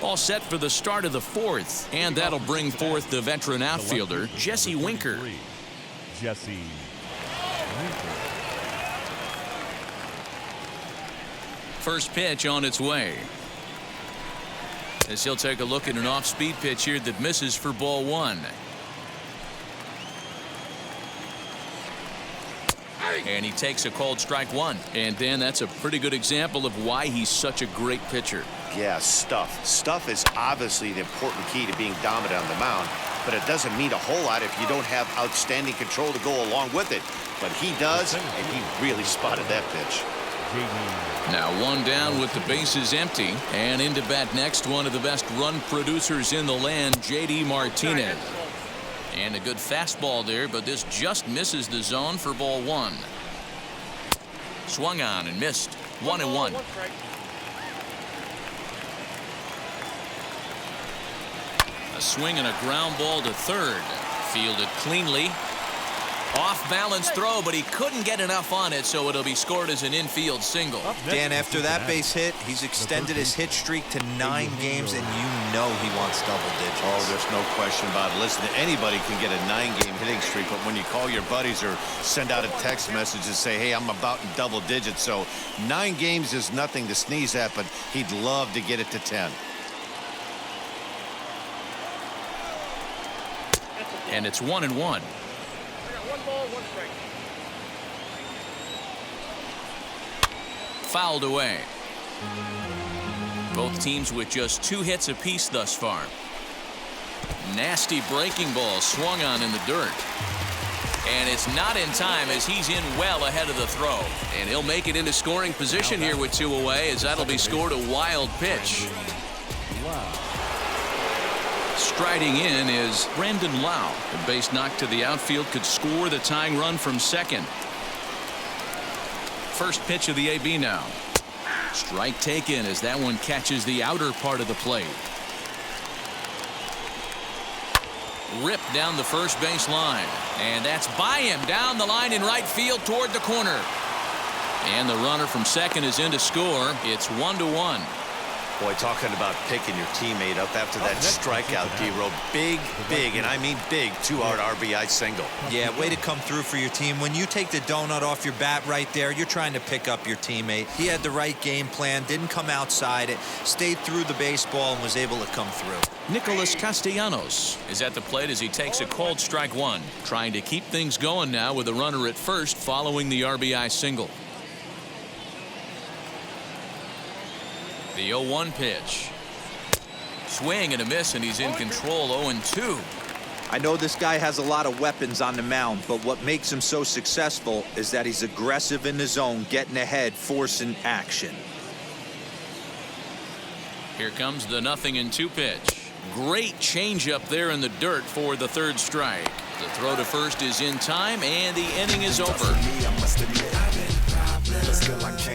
All set for the start of the fourth, and that'll bring forth the veteran outfielder, Jesse Winker. Jesse Winker. First pitch on its way. As he'll take a look at an off-speed pitch here that misses for ball one. And he takes a called strike one. And Dan, that's a pretty good example of why he's such a great pitcher. Yeah, stuff. Stuff is obviously the important key to being dominant on the mound, but it doesn't mean a whole lot if you don't have outstanding control to go along with it. But he does, and he really spotted that pitch. Now one down with the bases empty, and into bat next, one of the best run producers in the land, J.D. Martinez. And a good fastball there, but this just misses the zone for ball one. Swung on and missed. 1-1. A swing and a ground ball to third. Fielded cleanly. Off balance throw, but he couldn't get enough on it, so it'll be scored as an infield single. Dan, after that base hit, he's extended his hit streak to 9 games, and you know he wants double digits. Oh, there's no question about it. Listen, anybody can get a 9-game hitting streak, but when you call your buddies or send out a text message and say, hey, I'm about in double digits, so 9 games is nothing to sneeze at, but he'd love to get it to 10. And it's 1-1. Fouled away. Both teams with just 2 hits apiece thus far. Nasty breaking ball swung on in the dirt. And it's not in time as he's in well ahead of the throw. And he'll make it into scoring position here with 2 away, as that'll be scored a wild pitch. Striding in is Brandon Lau. The base knock to the outfield could score the tying run from second. First pitch of the AB now. Strike taken as that one catches the outer part of the plate. Ripped down the first base line. And that's by him down the line in right field toward the corner. And the runner from second is in to score. It's 1-1. Boy, talking about picking your teammate up after that strikeout, D-Row. Big, and I mean big, 2-out RBI single. Yeah, way to come through for your team. When you take the donut off your bat right there, you're trying to pick up your teammate. He had the right game plan, didn't come outside it, stayed through the baseball, and was able to come through. Nicholas Castellanos is at the plate as he takes a called strike one. Trying to keep things going now with a runner at first following the RBI single. The 0-1 pitch. Swing and a miss, and he's in control. 0-2. I know this guy has a lot of weapons on the mound, but what makes him so successful is that he's aggressive in the zone, getting ahead, forcing action. Here comes the 0-2 pitch. Great changeup there in the dirt for the third strike. The throw to first is in time, and the inning is over.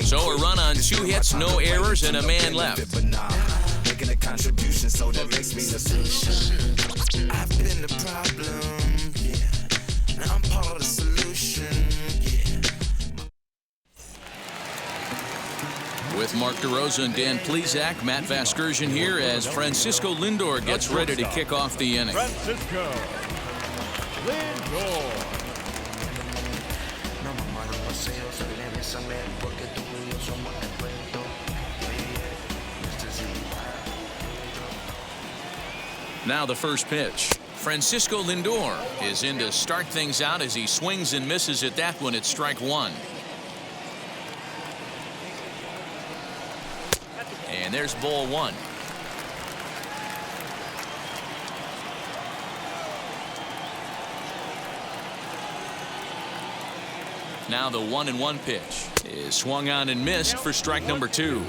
So a run on 2 hits, no errors, and a man left. Making a contribution, so that makes me the solution. I've been the problem, yeah. Now I'm part of the solution, yeah. With Mark DeRosa and Dan Plesac, Matt Vasgersian here as Francisco Lindor gets ready to kick off the inning. Francisco Lindor. Now the first pitch. Francisco Lindor is in to start things out as he swings and misses at that one. It's strike one. And there's ball one. Now the 1-1 pitch is swung on and missed for strike number 2.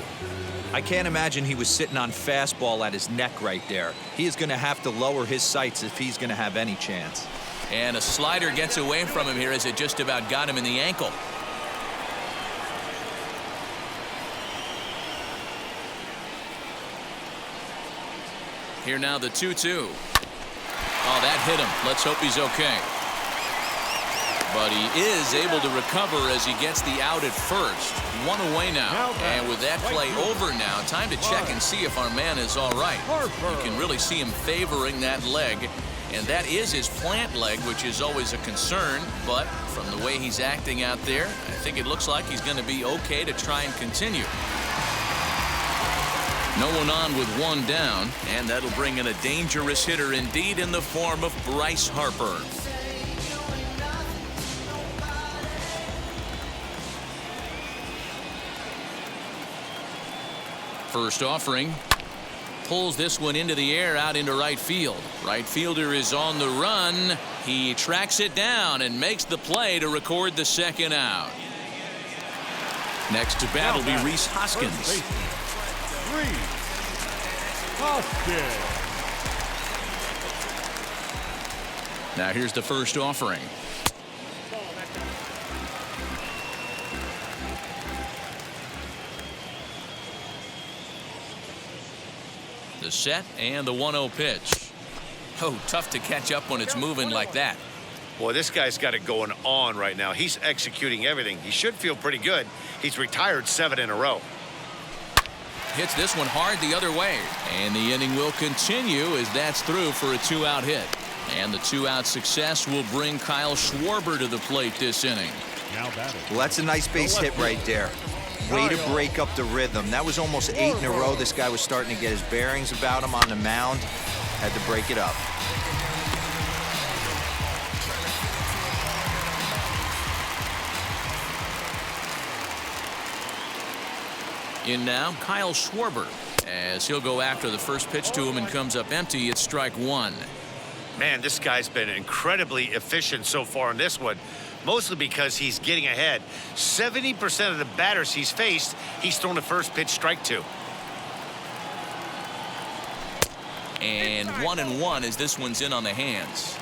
I can't imagine he was sitting on fastball at his neck right there. He is going to have to lower his sights if he's going to have any chance. And a slider gets away from him here as it just about got him in the ankle. Here now the 2-2. Oh, that hit him. Let's hope he's okay. But he is able to recover as he gets the out at first. One away now. And with that play over now, time to check and see if our man is all right. You can really see him favoring that leg. And that is his plant leg, which is always a concern. But from the way he's acting out there, I think it looks like he's going to be okay to try and continue. No one on with one down, and that'll bring in a dangerous hitter indeed in the form of Bryce Harper. First offering. Pulls this one into the air out into right field. Right fielder is on the run. He tracks it down and makes the play to record the second out. Next to bat will be Rhys Hoskins. Now here's the first offering. The set and the 1-0 pitch. Oh, tough to catch up when it's moving like that. Boy, this guy's got it going on right now. He's executing everything. He should feel pretty good. He's retired 7 in a row. Hits this one hard the other way. And the inning will continue as that's through for a 2-out hit. And the 2-out success will bring Kyle Schwarber to the plate this inning. Well, that's a nice base hit right there. Way to break up the rhythm. That was almost 8 in a row. This guy was starting to get his bearings about him on the mound. Had to break it up. In now, Kyle Schwarber, as he'll go after the first pitch to him and comes up empty. It's strike one. Man, this guy's been incredibly efficient so far in this one, mostly because he's getting ahead. 70% of the batters he's faced, he's thrown the first pitch strike to. And 1-1 as this one's in on the hands.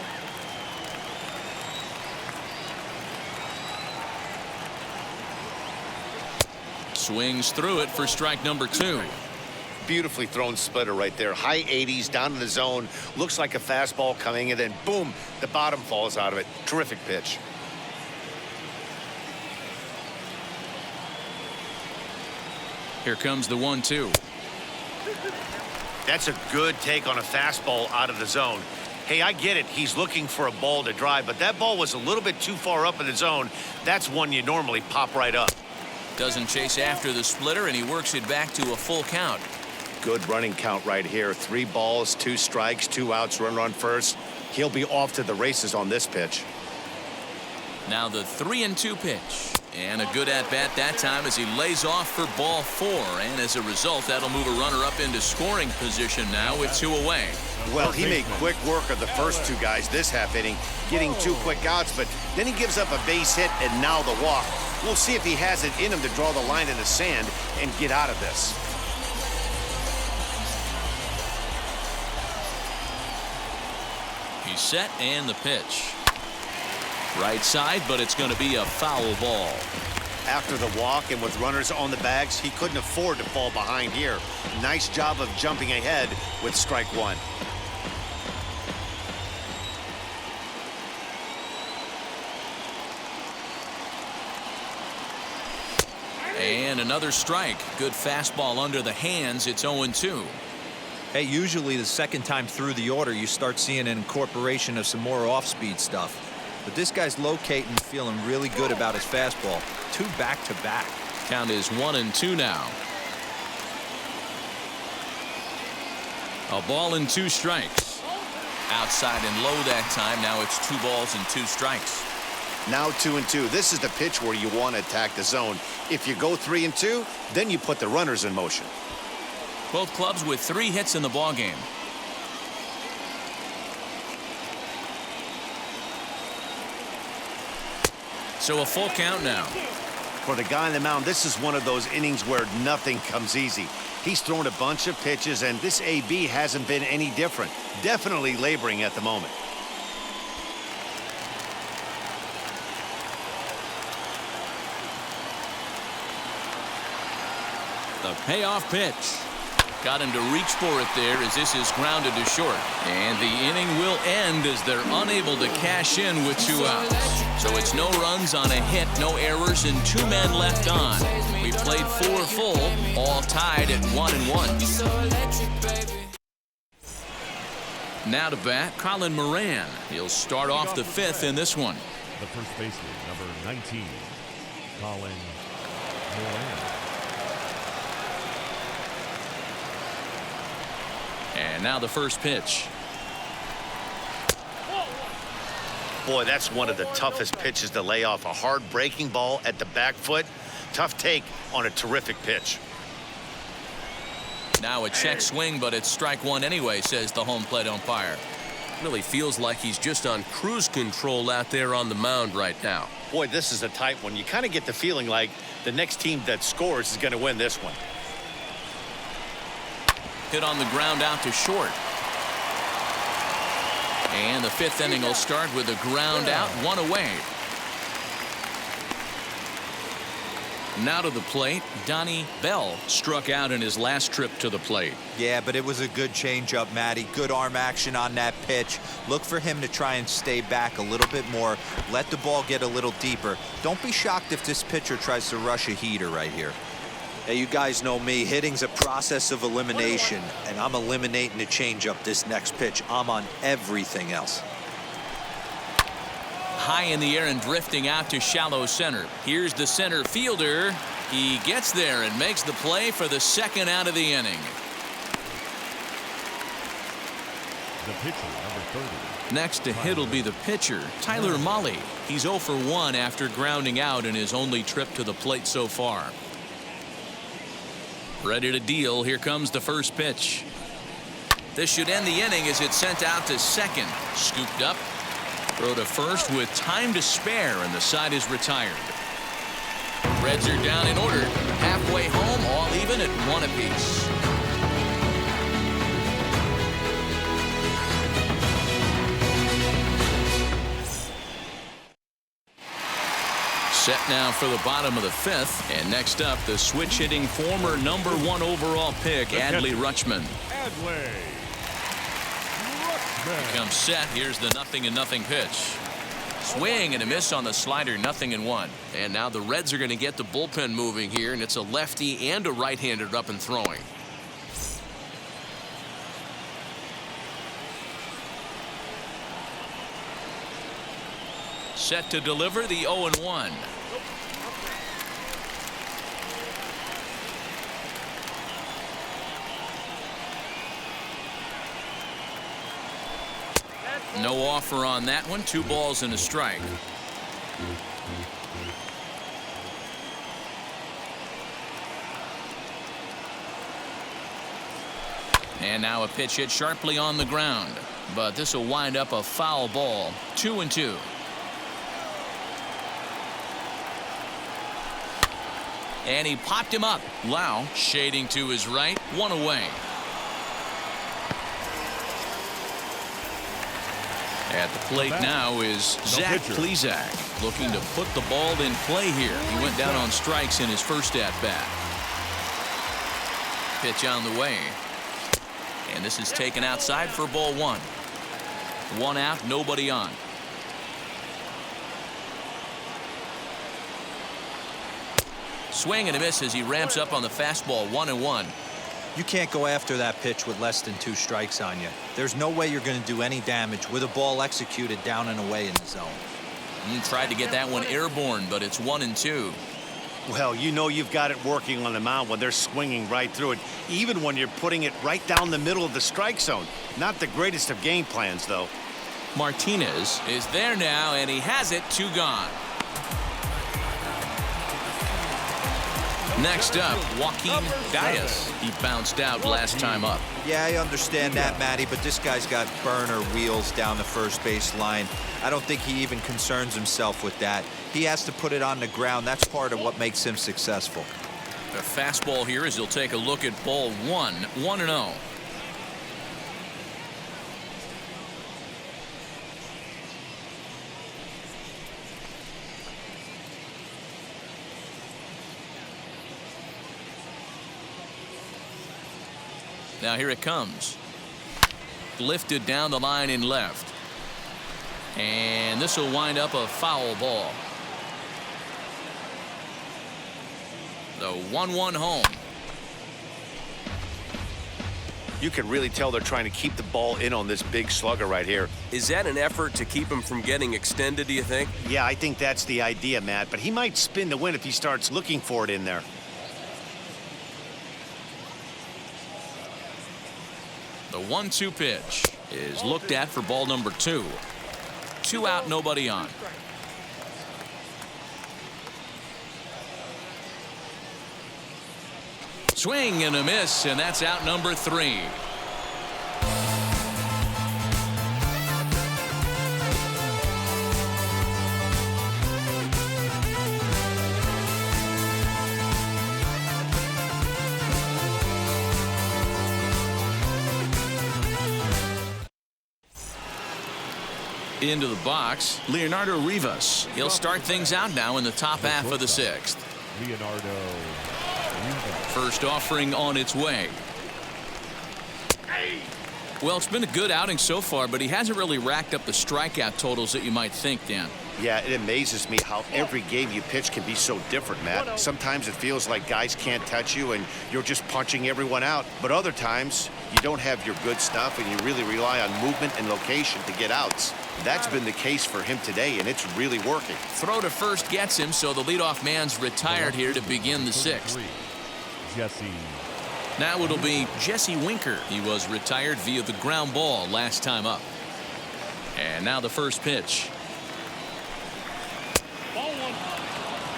Swings through it for strike number 2. Beautifully thrown splitter right there. High 80s down in the zone. Looks like a fastball coming, and then boom, the bottom falls out of it. Terrific pitch. Here comes the 1-2. That's a good take on a fastball out of the zone. Hey, I get it. He's looking for a ball to drive, but that ball was a little bit too far up in the zone. That's one you normally pop right up. Doesn't chase after the splitter, and he works it back to a full count. Good running count right here. 3 balls, 2 strikes, 2 outs, runner on first. He'll be off to the races on this pitch. Now the 3-2 pitch. And a good at-bat that time as he lays off for ball 4. And as a result, that'll move a runner up into scoring position now with 2 away. Well, he made quick work of the first 2 guys this half inning, getting 2 quick outs, but then he gives up a base hit and now the walk. We'll see if he has it in him to draw the line in the sand and get out of this. He's set and the pitch. Right side, but it's going to be a foul ball. After the walk and with runners on the bags, he couldn't afford to fall behind here. Nice job of jumping ahead with strike 1. And another strike. Good fastball under the hands. It's 0-2. Hey, usually the second time through the order, you start seeing an incorporation of some more off-speed stuff. But this guy's locating, feeling really good about his fastball. 2 back-to-back. Count is 1-2 now. A ball and 2 strikes. Outside and low that time. Now it's 2 balls and 2 strikes. Now 2-2. This is the pitch where you want to attack the zone. If you go 3-2, then you put the runners in motion. Both clubs with 3 hits in the ballgame. So a full count now. For the guy on the mound, this is one of those innings where nothing comes easy. He's thrown a bunch of pitches, and this AB hasn't been any different. Definitely laboring at the moment. The payoff pitch. Got him to reach for it there as this is grounded to short. And the inning will end as they're unable to cash in with 2 outs. So it's no runs on a hit, no errors, and 2 men left on. We played 4 full, all tied at 1-1. Now to bat, Colin Moran. He'll start off the 5th in this one. The first baseman, number 19, Colin Moran. And now the first pitch. Boy, that's one of the toughest pitches to lay off. A hard breaking ball at the back foot. Tough take on a terrific pitch. Now a check swing, but it's strike 1 anyway, says the home plate umpire. Really feels like he's just on cruise control out there on the mound right now. Boy, this is a tight one. You kind of get the feeling like the next team that scores is going to win this one. Hit on the ground out to short. And the 5th inning will start with a ground out, 1 away. Now to the plate, Donnie Bell struck out in his last trip to the plate. Yeah, but it was a good changeup, Matty. Good arm action on that pitch. Look for him to try and stay back a little bit more. Let the ball get a little deeper. Don't be shocked if this pitcher tries to rush a heater right here. Hey, you guys know me. Hitting's a process of elimination, and I'm eliminating the changeup this next pitch. I'm on everything else. High in the air and drifting out to shallow center. Here's the center fielder. He gets there and makes the play for the 2nd out of the inning. The pitcher, number 30. Next to hit will be the pitcher, Tyler Mahle. He's 0 for 1 after grounding out in his only trip to the plate so far. Ready to deal. Here comes the first pitch. This should end the inning as it's sent out to second. Scooped up. Throw to first with time to spare, and the side is retired. Reds are down in order. Halfway home, all even at 1 apiece. Set now for the bottom of the 5th. And next up, the switch-hitting former number 1 overall pick, Adley Rutschman. Adley. Comes set. Here's the 0-0 pitch. Swing and a miss on the slider, 0-1. And now the Reds are going to get the bullpen moving here, and it's a lefty and a right-hander up and throwing. Set to deliver the 0-1. No offer on that one. 2 balls and a strike. And now a pitch hit sharply on the ground. But this will wind up a foul ball. 2-2. And he popped him up. Lau shading to his right. 1 away. At the plate now is Zach Plesac, looking to put the ball in play here. He went down on strikes in his first at-bat. Pitch on the way. And this is taken outside for ball 1. 1 out, nobody on. Swing and a miss as he ramps up on the fastball. 1-1. You can't go after that pitch with less than 2 strikes on you. There's no way you're going to do any damage with a ball executed down and away in the zone. He tried to get that one airborne, but it's 1-2. Well, you know you've got it working on the mound when they're swinging right through it, even when you're putting it right down the middle of the strike zone. Not the greatest of game plans, though. Martinez is there now, and he has it. 2 gone. Next up, Joaquin Diaz. He bounced out last time up. Yeah, I understand that, Matty, but this guy's got burner wheels down the first base line. I don't think he even concerns himself with that. He has to put it on the ground. That's part of what makes him successful. The fastball here as he'll take a look at ball 1. 1-0. Now here it comes. Lifted down the line in left. And this will wind up a foul ball. The 1-1 home. You can really tell they're trying to keep the ball in on this big slugger right here. Is that an effort to keep him from getting extended, do you think? Yeah, I think that's the idea, Matt. But he might spin the win if he starts looking for it in there. The 1-2 pitch is looked at for ball number 2. 2 out, nobody on. Swing and a miss, and that's out number 3. Into the box, Leonardo Rivas. He'll start things out now in the top half of the 6th. Leonardo Rivas. First offering on its way. Well, it's been a good outing so far, but he hasn't really racked up the strikeout totals that you might think, Dan. Yeah, it amazes me how every game you pitch can be so different, Matt. Sometimes it feels like guys can't touch you and you're just punching everyone out. But other times, you don't have your good stuff and you really rely on movement and location to get outs. That's been the case for him today, and it's really working. Throw to first gets him, so the leadoff man's retired here to begin the 6th. Jesse. Now it'll be Jesse Winker. He was retired via the ground ball last time up. And now the first pitch.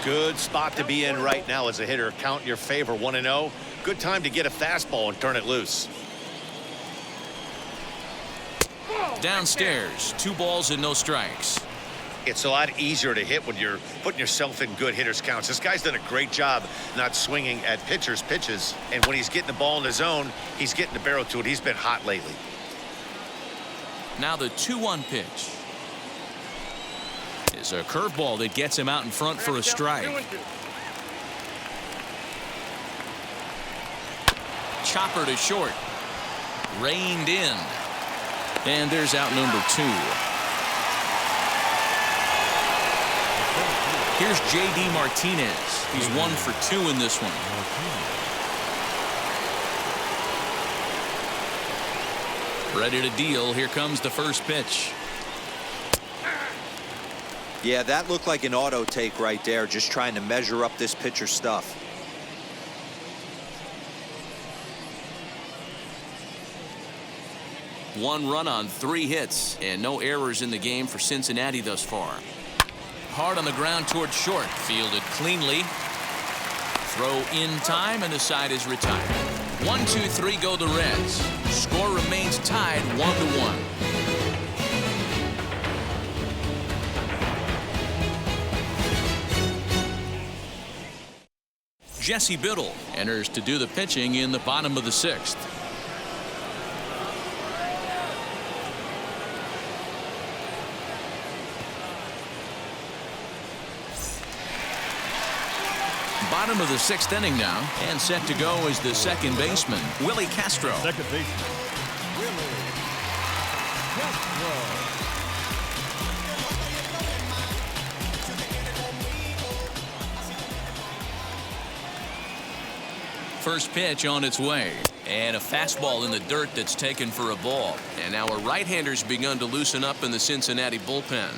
Good spot to be in right now as a hitter. Count in your favor, 1-0. Good time to get a fastball and turn it loose. Downstairs, 2 balls and no strikes. It's a lot easier to hit when you're putting yourself in good hitters' counts. This guy's done a great job not swinging at pitchers' pitches. And when he's getting the ball in the zone, he's getting the barrel to it. He's been hot lately. Now the 2-1 pitch is a curveball that gets him out in front for a strike. Chopper to short. Reined in. And there's out number 2. Here's J.D. Martinez. He's 1 for 2 in this one. Ready to deal. Here comes the first pitch. Yeah, that looked like an auto take right there, just trying to measure up this pitcher's stuff. One run on 3 hits and no errors in the game for Cincinnati thus far. Hard on the ground toward short. Fielded cleanly. Throw in time, and the side is retired. 1-2-3 go the Reds. Score remains tied 1-1. Jesse Biddle enters to do the pitching in the bottom of the 6th. Bottom of the 6th inning now, and set to go is the second baseman, Willie Castro. Second baseman, Willie Castro. First pitch on its way, and a fastball in the dirt that's taken for a ball. And now a right-hander's begun to loosen up in the Cincinnati bullpen.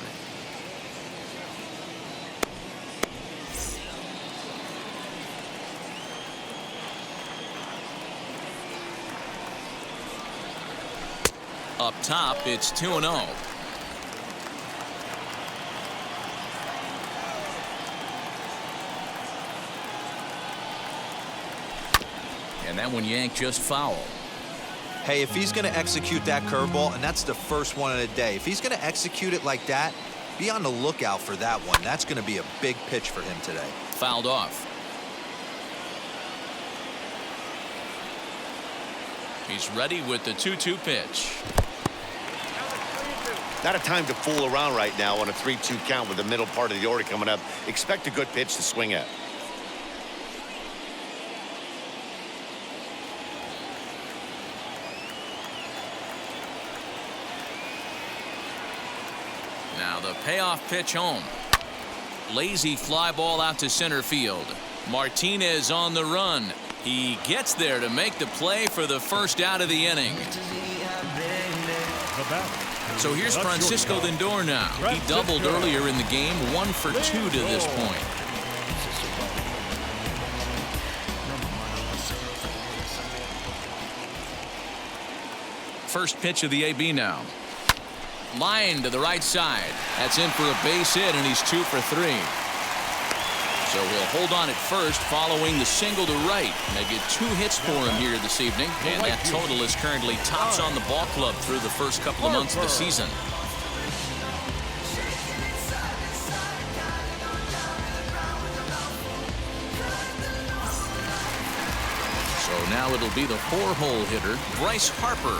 Up top, it's 2-0. And that one yanked just foul. Hey, if he's going to execute that curveball, and that's the first one of the day, if he's going to execute it like that, be on the lookout for that one. That's going to be a big pitch for him today. Fouled off. He's ready with the 2-2 pitch. Not a time to fool around right now on a 3-2 count with the middle part of the order coming up. Expect a good pitch to swing at. Now the payoff pitch home. Lazy fly ball out to center field. Martinez on the run. He gets there to make the play for the first out of the inning. The batter. So here's Francisco Lindor now. He doubled earlier in the game, 1 for 2 to this point. First pitch of the AB now. Line to the right side. That's in for a base hit, and he's 2 for 3. So he'll hold on at first following the single to right. They get 2 hits for him here this evening, and that total is currently tops on the ball club through the first couple of months of the season. So now it'll be the 4-hole hitter, Bryce Harper.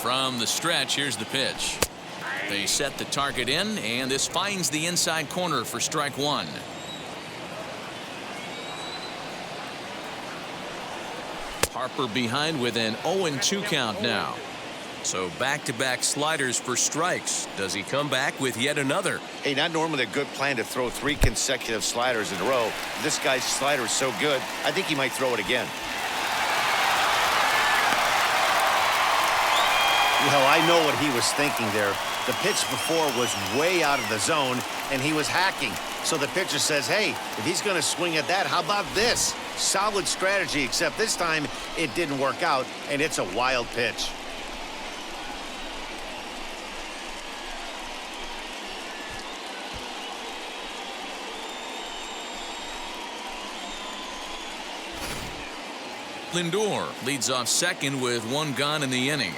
From the stretch, here's the pitch. They set the target in, and this finds the inside corner for strike 1. Harper behind with an 0-2 count now. So back-to-back sliders for strikes. Does he come back with yet another? Hey, not normally a good plan to throw 3 consecutive sliders in a row. This guy's slider is so good, I think he might throw it again. Well, I know what he was thinking there. The pitch before was way out of the zone, and he was hacking. So the pitcher says, hey, if he's going to swing at that, how about this? Solid strategy, except this time it didn't work out, and it's a wild pitch. Lindor leads off second with 1 gone in the inning.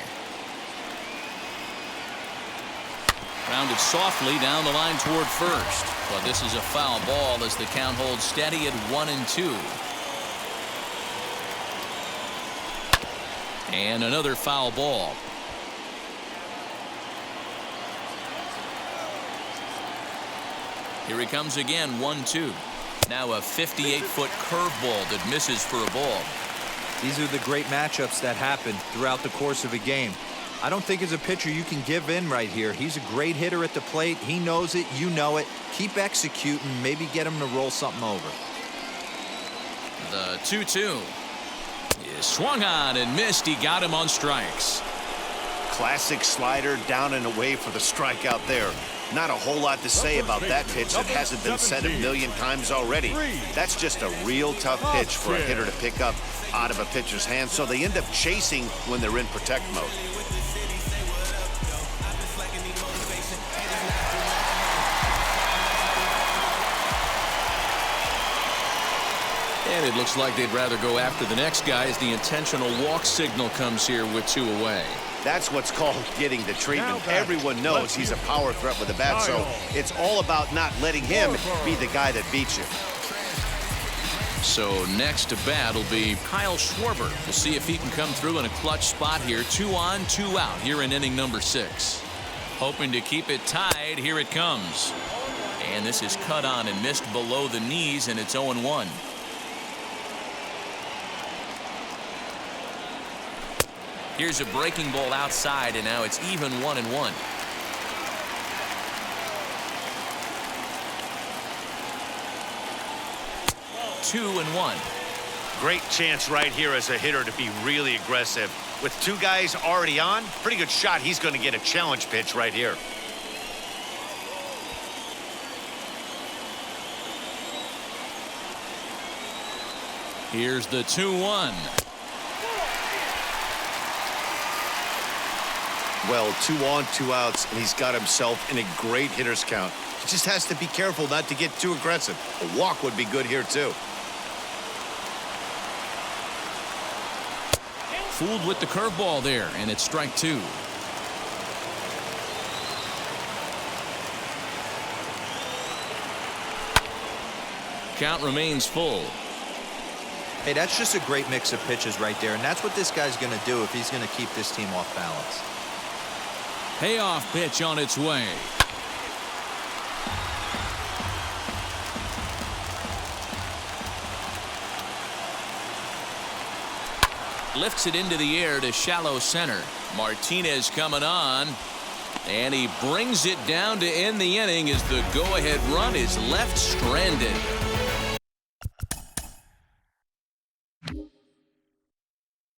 Rounded softly down the line toward first, but this is a foul ball as the count holds steady at 1-2. And another foul ball. Here he comes again, 1-2. Now a 58-foot curveball that misses for a ball. These are the great matchups that happen throughout the course of a game. I don't think as a pitcher you can give in right here. He's a great hitter at the plate. He knows it. You know it. Keep executing. Maybe get him to roll something over. The 2-2 is swung on and missed. He got him on strikes. Classic slider down and away for the strikeout there. Not a whole lot to say about that pitch that hasn't been said a million times already. That's just a real tough pitch for a hitter to pick up out of a pitcher's hand, so they end up chasing when they're in protect mode. And it looks like they'd rather go after the next guy as the intentional walk signal comes here with 2 away. That's what's called getting the treatment. Everyone knows he's a power threat with a bat, so it's all about not letting him be the guy that beats you. So next to bat will be Kyle Schwarber. We'll see if he can come through in a clutch spot here. 2 on, 2 out here in inning number 6. Hoping to keep it tied. Here it comes. And this is cut on and missed below the knees, and it's 0-1. Here's a breaking ball outside, and now it's even 1-1. Two and 1. Great chance right here as a hitter to be really aggressive. With 2 guys already on, pretty good shot. He's going to get a challenge pitch right here. Here's the 2-1. Well, 2 on, 2 outs, and he's got himself in a great hitter's count. He just has to be careful not to get too aggressive. A walk would be good here, too. Fooled with the curveball there, and it's strike 2. Count remains full. Hey, that's just a great mix of pitches right there, and that's what this guy's going to do if he's going to keep this team off balance. Payoff pitch on its way. Lifts it into the air to shallow center. Martinez coming on, and he brings it down to end the inning as the go-ahead run is left stranded.